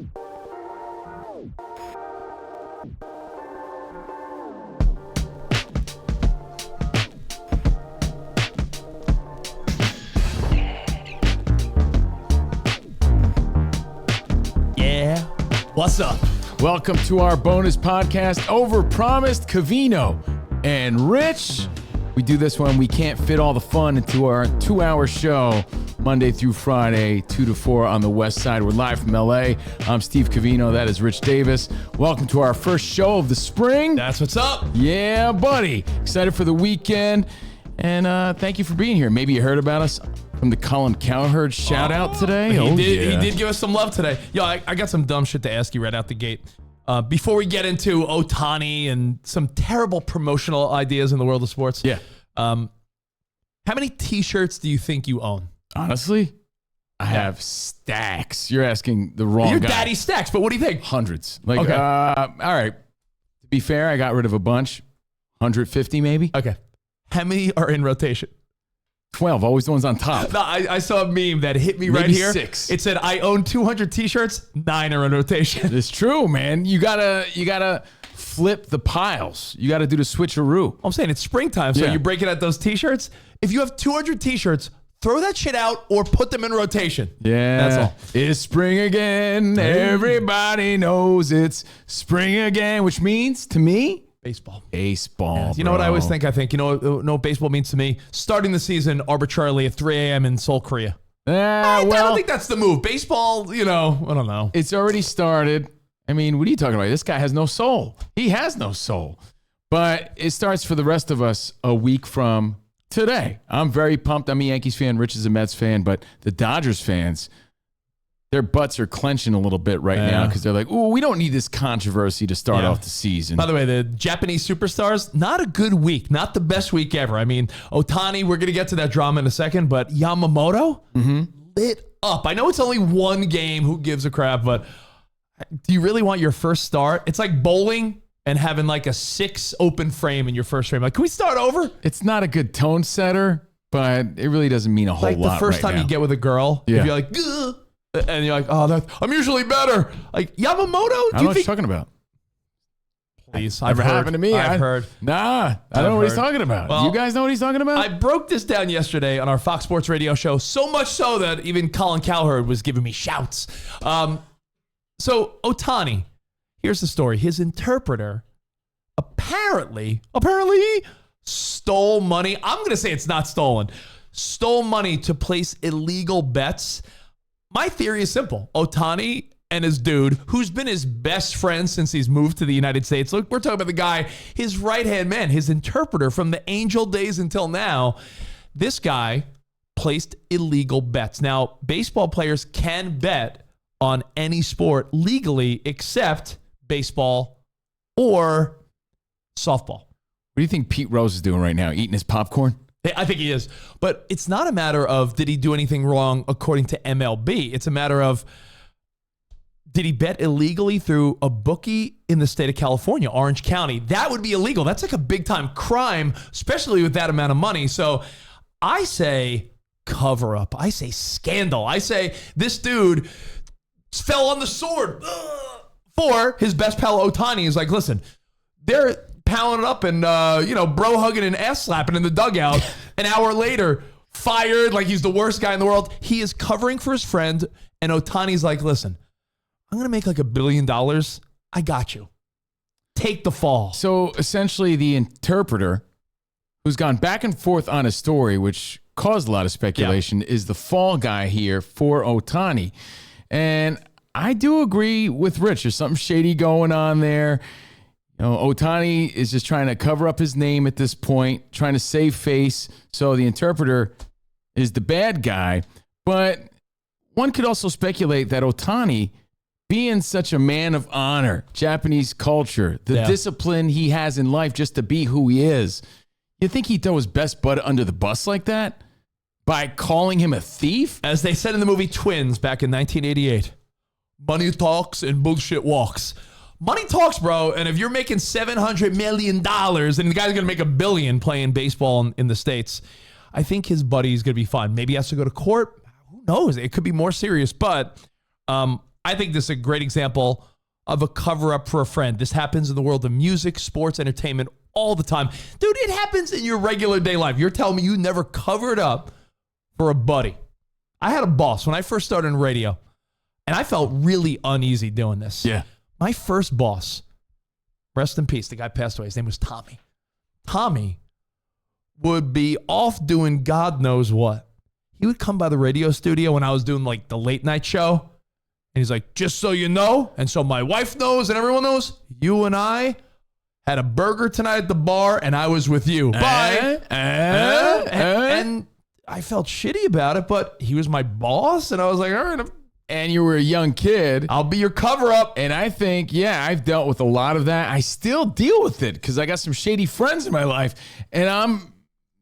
Yeah. What's up? Welcome to our bonus podcast, Overpromised, Covino and Rich. We do this when we can't fit all the fun into our 2-hour show, Monday through Friday, 2 to 4 on the West Side. We're live from LA. I'm Steve Covino. That is Rich Davis. Welcome to our first show of the spring. That's what's up. Yeah, buddy. Excited for the weekend. And thank you for being here. Maybe you heard about us from the Colin Cowherd shout out today. He did give us some love today. Yo, I got some dumb shit to ask you right out the gate. Before we get into Ohtani and some terrible promotional ideas in the world of sports. Yeah. How many t-shirts do you think you own? Honestly, I have stacks. You're asking the wrong guy. Your daddy stacks, but what do you think? Hundreds. Like, Okay. All right. To be fair, I got rid of a bunch. 150 maybe. Okay. How many are in rotation? 12, always the ones on top. No, I saw a meme that hit me Maybe right here. 6. It said, I own 200 t-shirts, 9 are in rotation. It's true, man. You gotta flip the piles. You gotta do the switcheroo. I'm saying it's springtime, so Yeah. you're breaking out those t-shirts. If you have 200 t-shirts, throw that shit out or put them in rotation. Yeah. That's all. It's spring again. Everybody knows it's spring again, which means, to me, Baseball. baseball. You know what I always bro. think? I think, you know what baseball means to me? Starting the season arbitrarily at 3 a.m. in Seoul, Korea. I don't think that's the move. Baseball, I don't know. It's already started. I mean, what are you talking about? This guy has no soul. He has no soul. But it starts for the rest of us a week from today. I'm very pumped. I'm a Yankees fan. Rich is a Mets fan. But the Dodgers fans, their butts are clenching a little bit right now because they're like, ooh, we don't need this controversy to start off the season. By the way, the Japanese superstars, not a good week. Not the best week ever. I mean, Ohtani, we're going to get to that drama in a second, but Yamamoto lit up. I know it's only one game. Who gives a crap? But do you really want your first start? It's like bowling and having like a 6 open frame in your first frame. Like, can we start over? It's not a good tone setter, but it really doesn't mean a whole Like lot the first right time now. you get with a girl, if you're like, ugh, and you're like, oh, I'm usually better. Like, Yamamoto, I don't know what you're talking about. Please, Never happened to me. I've heard. Nah, I don't know what he's talking about. Well, you guys know what he's talking about? I broke this down yesterday on our Fox Sports radio show, so much so that even Colin Cowherd was giving me shouts. So Ohtani, here's the story. His interpreter apparently stole money. I'm going to say it's not stolen. Stole money to place illegal bets. My theory is simple. Ohtani and his dude, who's been his best friend since he's moved to the United States. Look, we're talking about the guy, his right-hand man, his interpreter from the Angel days until now. This guy placed illegal bets. Now, baseball players can bet on any sport legally except baseball or softball. What do you think Pete Rose is doing right now? Eating his popcorn? I think he is. But it's not a matter of did he do anything wrong according to MLB. It's a matter of did he bet illegally through a bookie in the state of California, Orange County? That would be illegal. That's like a big time crime, especially with that amount of money. So I say cover up. I say scandal. I say this dude fell on the sword for his best pal Ohtani. Is like, listen, they're pounding it up and, bro hugging and ass slapping in the dugout. An hour later, fired like he's the worst guy in the world. He is covering for his friend. And Ohtani's like, listen, I'm going to make like $1 billion. I got you. Take the fall. So essentially the interpreter, who's gone back and forth on a story, which caused a lot of speculation, is the fall guy here for Ohtani. And I do agree with Rich. There's something shady going on there. Ohtani is just trying to cover up his name at this point, trying to save face. So the interpreter is the bad guy. But one could also speculate that Ohtani, being such a man of honor, Japanese culture, the discipline he has in life just to be who he is, you think he'd throw his best bud under the bus like that? By calling him a thief? As they said in the movie Twins back in 1988, money talks and bullshit walks. Money talks, bro. And if you're making $700 million and the guy's going to make $1 billion playing baseball in the States, I think his buddy's going to be fine. Maybe he has to go to court. Who knows? It could be more serious. But I think this is a great example of a cover-up for a friend. This happens in the world of music, sports, entertainment all the time. Dude, it happens in your regular day life. You're telling me you never covered up for a buddy. I had a boss when I first started in radio, and I felt really uneasy doing this. Yeah. My first boss, rest in peace, the guy passed away. His name was Tommy. Tommy would be off doing God knows what. He would come by the radio studio when I was doing like the late night show. And he's like, just so you know, and so my wife knows and everyone knows, you and I had a burger tonight at the bar and I was with you. Bye. And I felt shitty about it, but he was my boss. And I was like, all right. And you were a young kid. I'll be your cover up. And I think, yeah, I've dealt with a lot of that. I still deal with it because I got some shady friends in my life. And I'm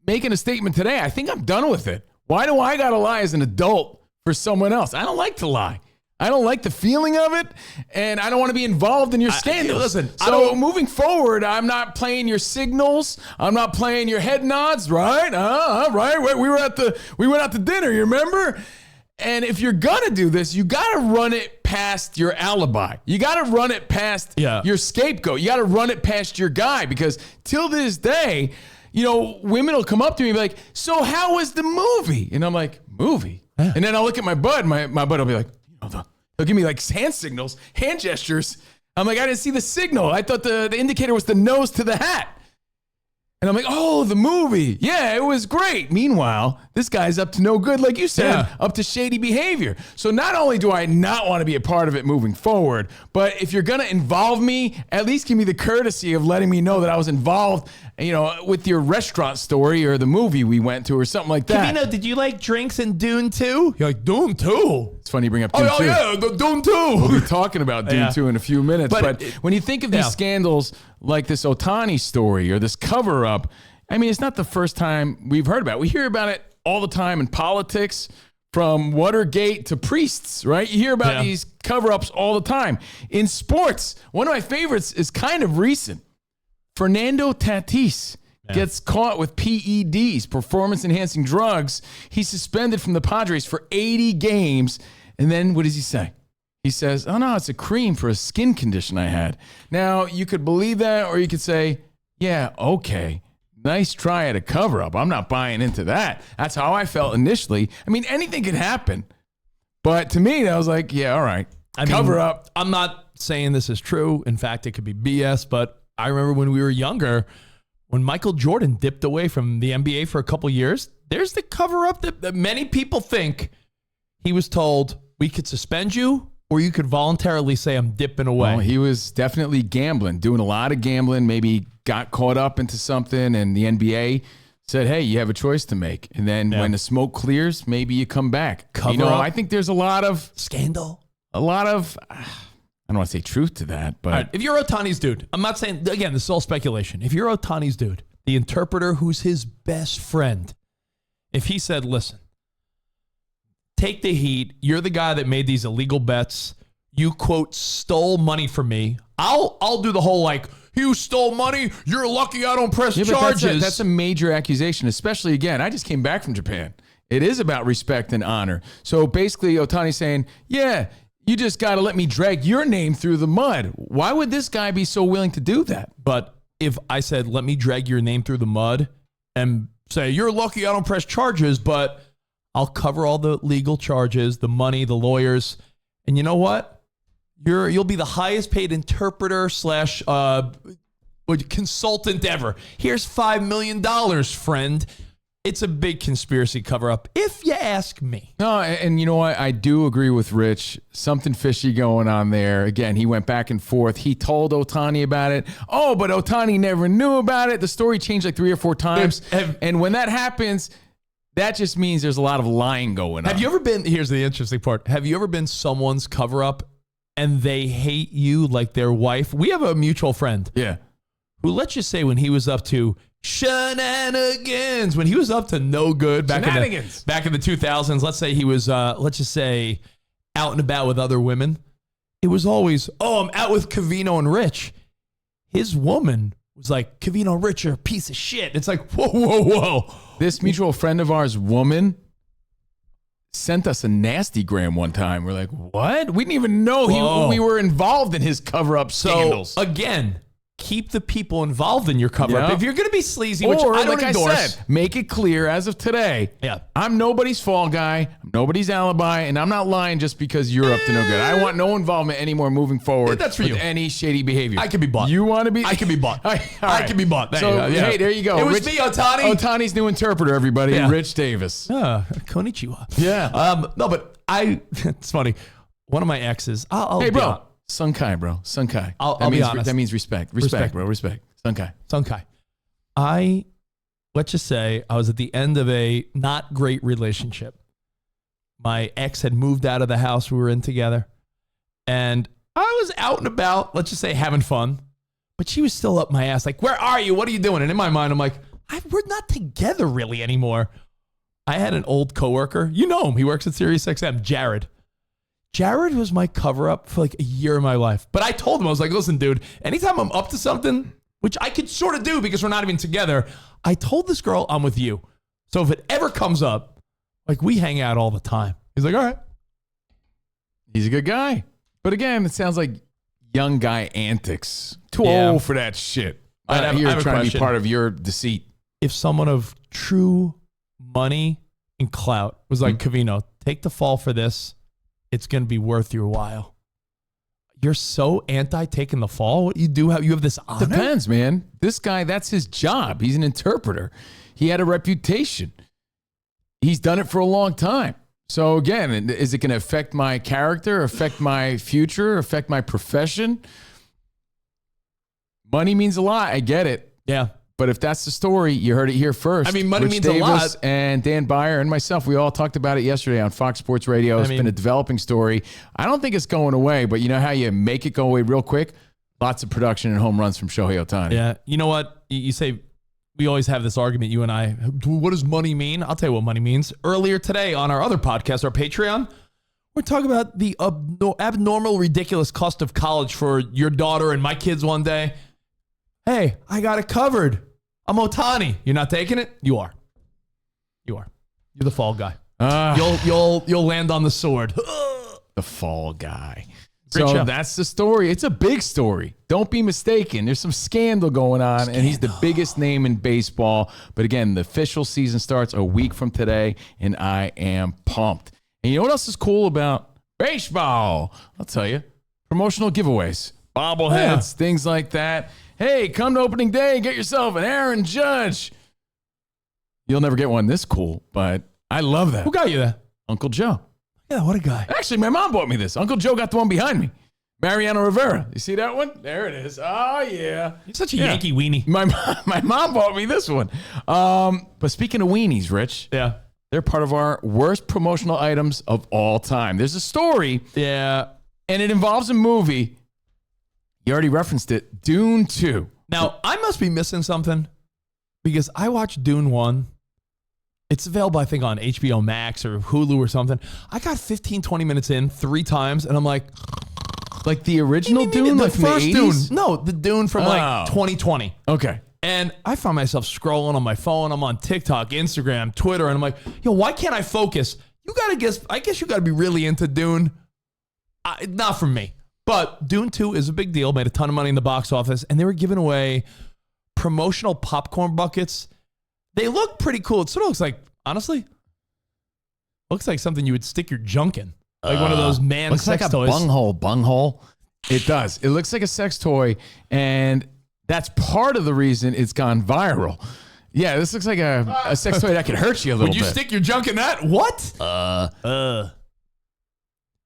making a statement today. I think I'm done with it. Why do I got to lie as an adult for someone else? I don't like to lie. I don't like the feeling of it, and I don't want to be involved in your scandals. Listen, so moving forward, I'm not playing your signals. I'm not playing your head nods, right? Right. We went out to dinner, you remember? And if you're gonna do this, you gotta run it past your alibi. You gotta run it past your scapegoat. You gotta run it past your guy, because till this day, you know, women will come up to me and be like, so how was the movie? And I'm like, movie? Yeah. And then I'll look at my bud. My bud will be like, he'll give me like hand signals, hand gestures. I'm like, I didn't see the signal. I thought the indicator was the nose to the hat. And I'm like, oh, the movie. Yeah, it was great. Meanwhile, this guy's up to no good, like you said, up to shady behavior. So not only do I not want to be a part of it moving forward, but if you're going to involve me, at least give me the courtesy of letting me know that I was involved, you know, with your restaurant story or the movie we went to or something like that. Covino, did you like drinks in Dune 2? You're like, Dune 2? It's funny you bring up Dune 2. Oh, yeah, Dune 2. We'll be talking about Dune 2 in a few minutes. But when you think of these Yeah. scandals like this Ohtani story or this cover-up, I mean, it's not the first time we've heard about it. We hear about it all the time in politics, from Watergate to priests, right? You hear about these cover-ups all the time. In sports, one of my favorites is kind of recent. Fernando Tatis gets caught with PEDs, performance-enhancing drugs. He's suspended from the Padres for 80 games. And then what does he say? He says, oh, no, it's a cream for a skin condition I had. Now, you could believe that, or you could say, yeah, okay, nice try at a cover-up. I'm not buying into that. That's how I felt initially. I mean, anything could happen. But to me, I was like, yeah, all right, cover-up. I'm not saying this is true. In fact, it could be BS, but I remember when we were younger, when Michael Jordan dipped away from the NBA for a couple years, there's the cover-up that many people think. He was told, we could suspend you, or you could voluntarily say, I'm dipping away. Well, he was definitely gambling, doing a lot of gambling, maybe got caught up into something, and the NBA said, hey, you have a choice to make. And then when the smoke clears, maybe you come back. Cover up. I think there's a lot of scandal. A lot of, I don't want to say truth to that, but. All right, if you're Ohtani's dude, I'm not saying, again, this is all speculation. If you're Ohtani's dude, the interpreter who's his best friend, if he said, listen, take the heat. You're the guy that made these illegal bets. You, quote, stole money from me. I'll do the whole, like, you stole money. You're lucky I don't press charges. That's a major accusation, especially, again, I just came back from Japan. It is about respect and honor. So basically, Ohtani's saying, yeah, you just got to let me drag your name through the mud. Why would this guy be so willing to do that? But if I said, let me drag your name through the mud and say, you're lucky I don't press charges, but I'll cover all the legal charges, the money, the lawyers. And you know what? You'll be the highest paid interpreter slash consultant ever. Here's $5 million, friend. It's a big conspiracy cover-up, if you ask me. No, and you know what? I do agree with Rich. Something fishy going on there. Again, he went back and forth. He told Ohtani about it. Oh, but Ohtani never knew about it. The story changed like 3 or 4 times. And when that happens, that just means there's a lot of lying going on. Have you ever been, here's the interesting part. Have you ever been someone's cover-up and they hate you like their wife? We have a mutual friend. Yeah. Who, let's just say, when he was up to shenanigans, when he was up to no good back in the 2000s, let's say he was, let's just say, out and about with other women. It was always, oh, I'm out with Covino and Rich. His woman was like, Covino Rich, you're a piece of shit. It's like, whoa, whoa, whoa. This mutual friend of ours, woman, sent us a nasty gram one time. We're like, what? We didn't even know we were involved in his cover-up scandals. So, again, keep the people involved in your cover-up. Yep. If you're going to be sleazy, which or, I don't like endorse. I said, make it clear as of today. Yeah. I'm nobody's fall guy. I'm nobody's alibi, and I'm not lying just because you're up to no good. I want no involvement anymore moving forward That's for with you. any shady behavior. I can be bought. You want to be? I can be bought. All I can be bought. Hey, there you go. It was me, Ohtani. Ohtani's new interpreter, everybody. Yeah. Rich Davis. Konnichiwa. Yeah. No, but it's funny. One of my exes, I'll Hey, be bro. Sun Kai, bro. Sun Kai. I'll be honest. That means respect. Respect, bro. Respect. Sun Kai. Sunkai. Let's just say I was at the end of a not great relationship. My ex had moved out of the house we were in together. And I was out and about, let's just say having fun. But she was still up my ass. Like, where are you? What are you doing? And in my mind, I'm like, we're not together really anymore. I had an old coworker. You know him. He works at SiriusXM, Jared. Jared was my cover-up for like a year of my life. But I told him, I was like, listen, dude, anytime I'm up to something, which I could sort of do because we're not even together, I told this girl I'm with you. So if it ever comes up, like we hang out all the time. He's like, all right. He's a good guy. But again, it sounds like young guy antics. Too old for that shit. I have a trying to be question. part of your deceit. If someone of true money and clout was like, Covino, take the fall for this. It's going to be worth your while. You're so anti taking the fall. What you have this honor? Depends, man. This guy, that's his job. He's an interpreter. He had a reputation. He's done it for a long time. So again, is it going to affect my character, affect my future, affect my profession? Money means a lot. I get it. Yeah. But if that's the story, you heard it here first. I mean, money Rich means Davis a lot. And Dan Byer and myself, we all talked about it yesterday on Fox Sports Radio. It's been a developing story. I don't think it's going away, but you know how you make it go away real quick? Lots of production and home runs from Shohei Ohtani. Yeah. You know what? You say we always have this argument, you and I. What does money mean? I'll tell you what money means. Earlier today on our other podcast, our Patreon, we're talking about the abnormal, ridiculous cost of college for your daughter and my kids one day. Hey, I got it covered. I'm Ohtani. You're not taking it? You are. You're the fall guy. You'll land on the sword. The fall guy. Great So show. that's the story. It's a big story. Don't be mistaken. There's some scandal going on, and he's the biggest name in baseball. But again, the official season starts a week from today, and I am pumped. And you know what else is cool about baseball? I'll tell you. Promotional giveaways, bobbleheads, things like that. Hey, come to opening day, get yourself an Aaron Judge. You'll never get one this cool, but I love that. Who got you that? Uncle Joe. Yeah, what a guy. Actually, my mom bought me this. Uncle Joe got the one behind me. Mariano Rivera. You see that one? There it is. Oh, yeah. You're such a Yankee weenie. My mom bought me this one. But speaking of weenies, Rich, Yeah. they're part of our worst promotional items of all time. There's a story, Yeah. and it involves a movie. You already referenced it, Dune 2. Now, I must be missing something because I watched Dune 1. It's available, I think, on HBO Max or Hulu or something. I got 15, 20 minutes in 3 times, and I'm like... Like the original Dune? The Like from first the Dune. 80s? No, the Dune from like 2020. Okay. And I found myself scrolling on my phone. I'm on TikTok, Instagram, Twitter, and I'm like, yo, why can't I focus? I guess you got to be really into Dune. Not for me. But Dune 2 is a big deal, made a ton of money in the box office, and they were giving away promotional popcorn buckets. They look pretty cool. It sort of looks like, honestly, looks like something you would stick your junk in. Like one of those man looks sex like a toys. bunghole. It does. It looks like a sex toy, and that's part of the reason it's gone viral. Yeah, this looks like a sex toy that could hurt you a little Would you bit. stick your junk in that? What?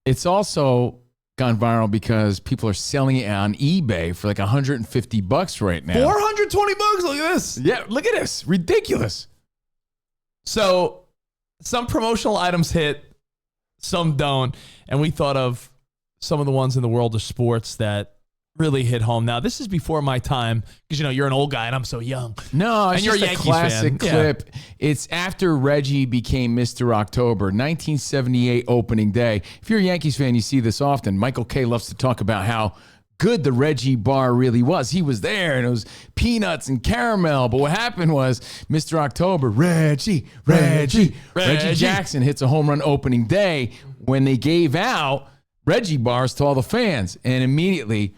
It's also gone viral because people are selling it on eBay for like $150 right now. $420. Look at this. Yeah, look at this. Ridiculous. So some promotional items hit, some don't. And we thought of some of the ones in the world of sports that really hit home. Now, this is before my time because, you're an old guy and I'm so young. No, it's And you're just a a Yankees classic fan. clip. Yeah. It's after Reggie became Mr. October, 1978 opening day. If you're a Yankees fan, you see this often. Michael Kay loves to talk about how good the Reggie bar really was. He was there, and it was peanuts and caramel. But what happened was Mr. October, Reggie Jackson hits a home run opening day when they gave out Reggie bars to all the fans. And immediately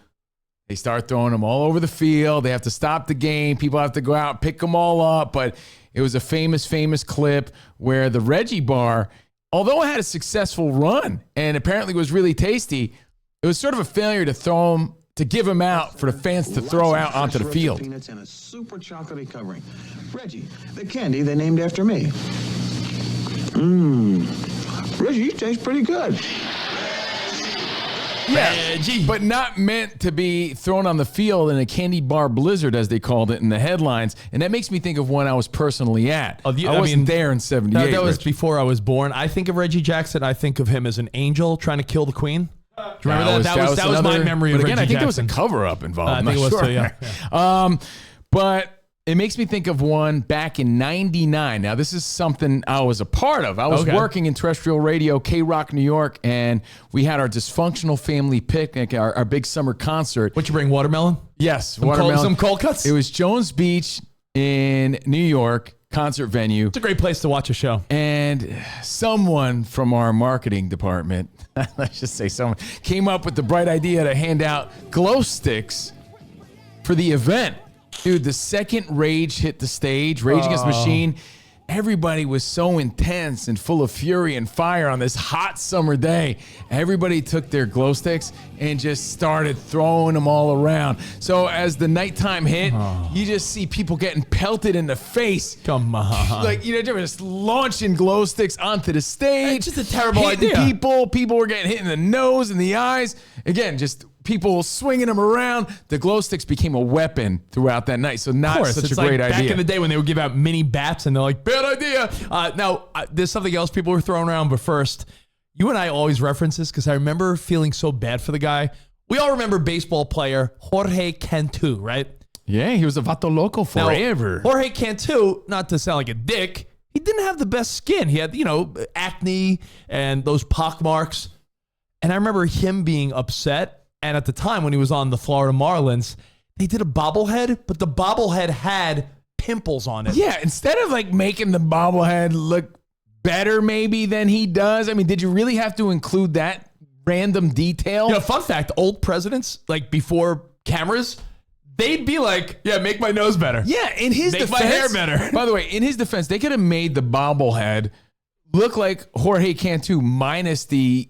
they start throwing them all over the field. They have to stop the game. People have to go out, pick them all up. But it was a famous clip where the Reggie bar, although it had a successful run and apparently was really tasty, it was sort of a failure to give them out for the fans to throw out onto the field. Peanuts and a super chocolatey covering. Reggie, the candy they named after me. Reggie, you taste pretty good. Yeah, but not meant to be thrown on the field in a candy bar blizzard, as they called it in the headlines. And that makes me think of one I was personally at. I wasn't there in 78. That was before I was born. I think of Reggie Jackson. I think of him as an angel trying to kill the queen. Do you remember that? That was my memory of Reggie Jackson. I think there was a cover-up involved. I think it was too, yeah. But it makes me think of one back in 99. Now, this is something I was a part of. I was working in terrestrial radio, K-Rock, New York, and we had our dysfunctional family picnic, our big summer concert. What, you bring watermelon? Yes, watermelon. Some cold cuts? It was Jones Beach in New York, concert venue. It's a great place to watch a show. And someone from our marketing department, let's just say someone, came up with the bright idea to hand out glow sticks for the event. Dude, the second Rage hit the stage, Rage Against the Machine, everybody was so intense and full of fury and fire on this hot summer day. Everybody took their glow sticks and just started throwing them all around. So as the nighttime hit, you just see people getting pelted in the face. Come on. Like, they were just launching glow sticks onto the stage. It's just a terrible hitting idea. People were getting hit in the nose and the eyes. Again, just people swinging them around. The glow sticks became a weapon throughout that night. So not such a great idea. Back in the day when they would give out mini bats and they're like, bad idea. Now, there's something else people were throwing around. But first, you and I always reference this because I remember feeling so bad for the guy. We all remember baseball player Shohei Ohtani, right? Yeah, he was a Vato Loco forever. Now, Shohei Ohtani, not to sound like a dick, he didn't have the best skin. He had, acne and those pock marks. And I remember him being upset. And at the time when he was on the Florida Marlins, they did a bobblehead, but the bobblehead had pimples on it. Yeah, instead of making the bobblehead look better maybe than he does, I mean, did you really have to include that random detail? Fun fact, old presidents, before cameras, they'd be like, yeah, make my nose better. Yeah, in his defense. Make my hair better. By the way, in his defense, they could have made the bobblehead look like Shohei Ohtani minus the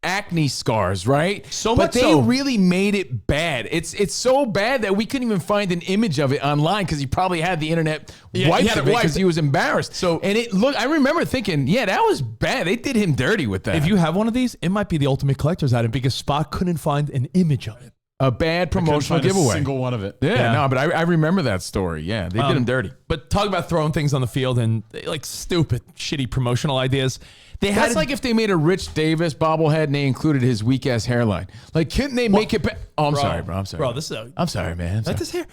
acne scars, right? But they really made it bad. It's so bad that we couldn't even find an image of it online because he probably had the internet wiped because he was embarrassed. And I remember thinking, yeah, that was bad. They did him dirty with that. If you have one of these, it might be the ultimate collector's item because Spock couldn't find an image of it. A bad promotional giveaway. A single one of it. Yeah, no, but I remember that story. Yeah, they did him dirty. But talk about throwing things on the field and stupid, shitty promotional ideas. That's like if they made a Rich Davis bobblehead and they included his weak ass hairline. Couldn't they make it? Oh, I'm sorry, bro. I'm sorry. Bro, this is. I'm sorry, man. This hair.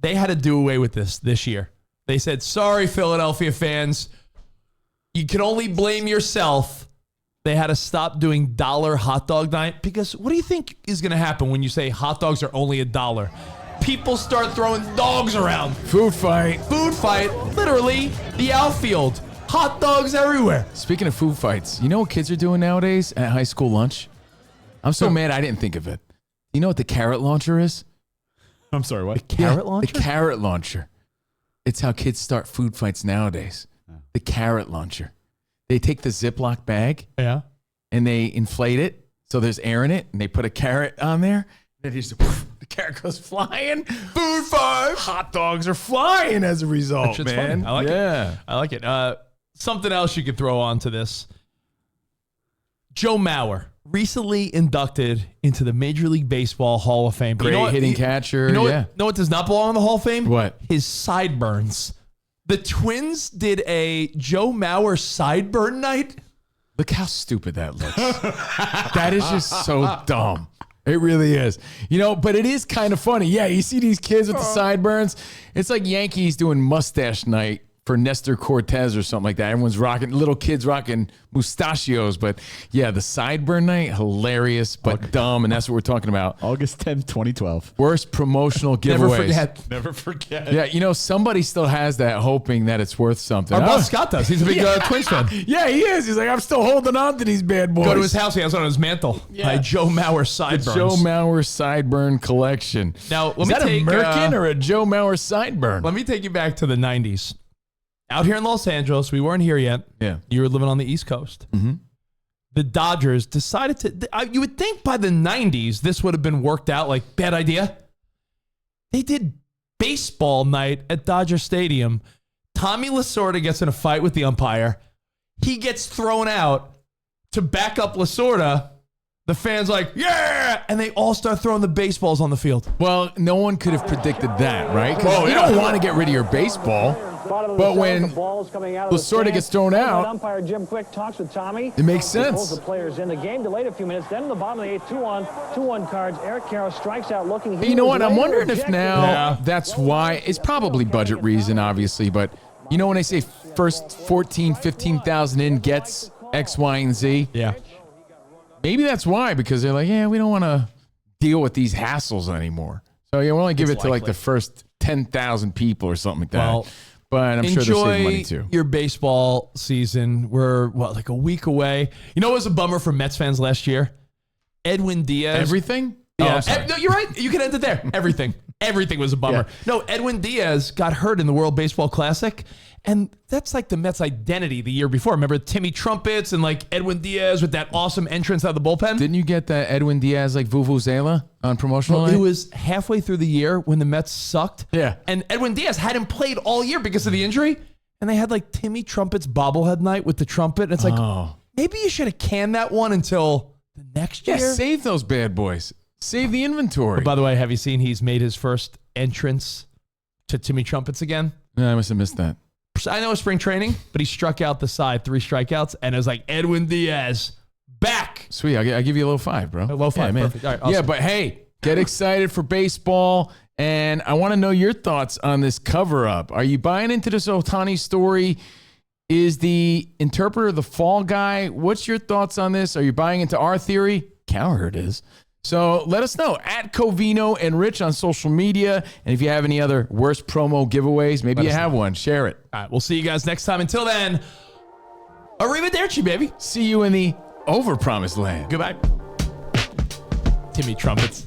They had to do away with this year. They said, "Sorry, Philadelphia fans, you can only blame yourself." They had to stop doing $1 hot dog night because what do you think is going to happen when you say hot dogs are only $1? People start throwing dogs around. Food fight. Literally, the outfield. Hot dogs everywhere. Speaking of food fights, you know what kids are doing nowadays at high school lunch? I'm so mad I didn't think of it. You know what the carrot launcher is? I'm sorry, what? The carrot launcher? The carrot launcher. It's how kids start food fights nowadays. The carrot launcher. They take the Ziploc bag and they inflate it so there's air in it and they put a carrot on there. And the carrot goes flying. Food fight. Hot dogs are flying as a result, man. Funny. I like it. I like it. Something else you could throw onto this. Joe Mauer, recently inducted into the Major League Baseball Hall of Fame. Great hitting catcher. You know what does not belong in the Hall of Fame? What? His sideburns. The Twins did a Joe Mauer sideburn night. Look how stupid that looks. That is just so dumb. It really is. But it is kind of funny. Yeah, you see these kids with the sideburns. It's like Yankees doing mustache night for Nestor Cortez or something like that. Everyone's rocking, little kids rocking mustachios. But yeah, the sideburn night, hilarious, but dumb. And that's what we're talking about. August 10th, 2012. Worst promotional giveaways. Never forget. Yeah, somebody still has that, hoping that it's worth something. Our boss Scott does. He's a big Twins fan. Yeah, he is. He's like, I'm still holding on to these bad boys. Go to his house. He has on his mantle. Joe Mauer sideburns. Joe Mauer sideburn collection. Now, let Is me that take a Merkin or a Joe Mauer sideburn? Let me take you back to the 90s. Out here in Los Angeles, we weren't here yet. Yeah. You were living on the East Coast. Mm-hmm. The Dodgers decided to, you would think by the 90s, this would have been worked out, like, bad idea. They did baseball night at Dodger Stadium. Tommy Lasorda gets in a fight with the umpire. He gets thrown out to back up Lasorda. The fans like, yeah! And they all start throwing the baseballs on the field. Well, no one could have predicted that, right? Because you don't want to get rid of your baseball. But when Lasorda gets thrown out, umpire Jim Quick talks with Tommy. It makes sense. Pulls the players in. The game delayed a few minutes. Then in the bottom of the 8th, 2-1 cards. Eric Carroll strikes out looking. You know what? I'm wondering if now that's why. It's probably budget reason, obviously. But you know when they say first 14, 15,000 in gets X, Y, and Z? Yeah. Maybe that's why, because they're like, yeah, we don't want to deal with these hassles anymore. So yeah, we'll only give it to like the first 10,000 people or something like that. Well, but I'm sure they're saving money too. Your baseball season. We're like a week away. You know what was a bummer for Mets fans last year? Edwin Diaz. Everything? Yeah. Oh, No, you're right. You can end it there. Everything. Everything was a bummer. Yeah. No, Edwin Diaz got hurt in the World Baseball Classic. And that's like the Mets' identity the year before. Remember Timmy Trumpets and like Edwin Diaz with that awesome entrance out of the bullpen? Didn't you get that Edwin Diaz like Vuvuzela on promotional night? It was halfway through the year when the Mets sucked. Yeah. And Edwin Diaz hadn't played all year because of the injury. And they had like Timmy Trumpet's bobblehead night with the trumpet. And it's like, maybe you should have canned that one until the next year. Yeah, save those bad boys. Save the inventory. But by the way, have you seen he's made his first entrance to Timmy Trumpets again? No, I must have missed that. I know it's spring training, but he struck out the side, 3 strikeouts, and it was like Edwin Diaz back. Sweet, I'll give you a low 5, bro. A low 5, yeah, man. perfect. All right, awesome. Yeah, but hey, get excited for baseball, and I want to know your thoughts on this cover-up. Are you buying into this Ohtani story? Is the interpreter the fall guy? What's your thoughts on this? Are you buying into our theory? Cowherd is. So let us know at Covino and Rich on social media. And if you have any other worst promo giveaways, maybe you have one, share it. All right, we'll see you guys next time. Until then, arrivederci, baby. See you in the Overpromised land. Goodbye. Timmy Trumpets.